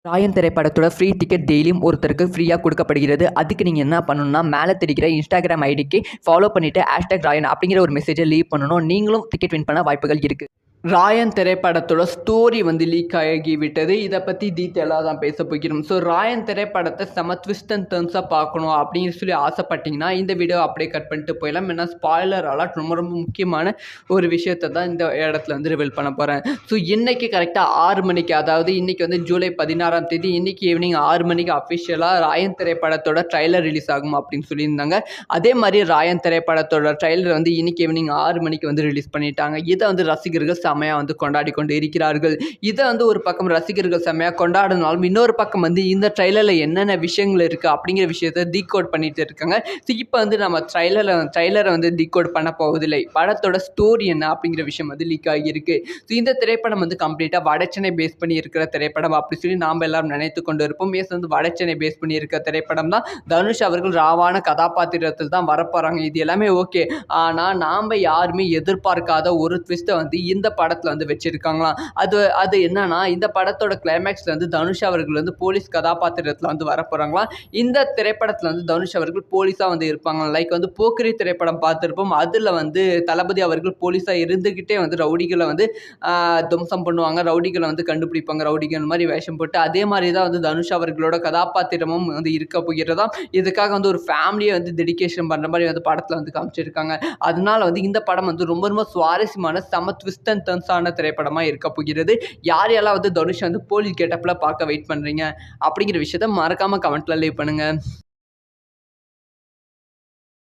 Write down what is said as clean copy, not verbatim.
ராயன் திரைப்படத்தோட free ticket டெய்லியும் ஒருத்தருக்கு ஃப்ரீயாக கொடுக்கப்படுகிறது. அதுக்கு நீங்கள் என்ன பண்ணணும்னா, மேலே தெரிகிற இன்ஸ்டாகிராம் ஐடிக்கு ஃபாலோ பண்ணிவிட்டு #ராயன் அப்படிங்கிற ஒரு மெசேஜை லீவ் பண்ணணும். நீங்களும் டிக்கெட் வின் பண்ண வாய்ப்புகள் இருக்குது. ராயன் திரைப்படத்தோட ஸ்டோரி லீக் ஆகிவிட்டது. இதை பற்றி டீட்டெயிலாக தான் பேச போகிறோம். ஸோ ராயன் திரைப்படத்தை செம ட்விஸ்ட் அண்ட் டர்ன்ஸாக பார்க்கணும் அப்படின்னு சொல்லி ஆசைப்பட்டீங்கன்னா இந்த வீடியோ அப்படியே கட் பண்ணிட்டு போயிடலாம். ஏன்னா ஸ்பாய்லர் அலர்ட் ரொம்ப ரொம்ப முக்கியமான ஒரு விஷயத்தை தான் இந்த இடத்துல ரிவீல் பண்ண போகிறேன். ஸோ இன்றைக்கி கரெக்டாக 6 மணிக்கு, அதாவது இன்றைக்கி ஜூலை 16ஆம் தேதி இன்றைக்கி ஈவினிங் 6 மணிக்கு அஃபிஷியலாக ராயன் திரைப்படத்தோட ட்ரைலர் ரிலீஸ் ஆகும் அப்படின்னு சொல்லியிருந்தாங்க. அதே மாதிரி ராயன் திரைப்படத்தோட ட்ரைலர் இன்றைக்கி ஈவினிங் 6 மணிக்கு ரிலீஸ் பண்ணிட்டாங்க. இதை ரசிகர்கள் செம்மையாக கொண்டாடி கொண்டு இருக்கிறார்கள். இதை ஒரு பக்கம் ரசிகர்கள் செம்மையாக கொண்டாடினாலும் இன்னொரு பக்கம் இந்த ட்ரைலரில் என்னென்ன விஷயங்கள் இருக்குது அப்படிங்கிற விஷயத்தை டீகோட் பண்ணிட்டு இருக்காங்க. ஸோ இப்போ நம்ம ட்ரைலரை டீகோட் பண்ண போவதில்லை. படத்தோட ஸ்டோரி என்ன அப்படிங்கிற விஷயம் லீக் ஆகியிருக்கு. ஸோ இந்த திரைப்படம் கம்ப்ளீட்டாக வடச்சென்னை பேஸ் பண்ணி இருக்கிற திரைப்படம் அப்படி சொல்லி நாம் எல்லாரும் நினைத்து கொண்டு இருப்போம். எஸ் வடச்சென்னை பேஸ் பண்ணி இருக்கிற திரைப்படம் தான். தனுஷ் அவர்கள் ராவான கதாபாத்திரத்தில் தான் வரப்போகிறாங்க. இது எல்லாமே ஓகே. ஆனால் நாம் யாருமே எதிர்பார்க்காத ஒரு ட்விஸ்ட்டை இந்த படத்தில் வச்சிருக்காங்களாம். அது என்னன்னா, இந்த படத்தோட கிளைமேக்ஸ்ல தனுஷ் அவர்கள் போலீஸ் கதாபாத்திரத்தில் வரப்போறாங்களாம். இந்த திரைப்படத்தில் தனுஷ் அவர்கள் போலீஸா இருப்பாங்க. லைக் போக்கிரி திரைப்படம் பார்த்திருப்போம். அதுல தளபதி அவர்கள் போலீஸா இருந்துகிட்டே ரவுடிகளை துவம்சம் பண்ணுவாங்க. ரவுடிகளை கண்டுபிடிப்பாங்க. ரவுடிகள் மாதிரி வேஷம் போட்டு அதே மாதிரி தான் தனுஷ் அவர்களோட கதாபாத்திரமும் இருக்க போகிறதா. இதுக்காக ஒரு ஃபேமிலியை டெடிகேஷன் பண்ற மாதிரி படத்துல காமிச்சிருக்காங்க. அதனால இந்த படம் ரொம்ப ரொம்ப சுவாரஸ்யமான செம ட்விஸ்ட் அண்ட் டர்ன்ஸான திரைப்படமாக இருக்க போகிறது. யாரெல்லாம் தனுஷ் போலீஸ் கெட்டப்பில் பார்க்க வெயிட் பண்ணுறீங்க அப்படிங்கிற விஷயத்த மறக்காமல் கமெண்ட்டில் லீவ் பண்ணுங்கள்.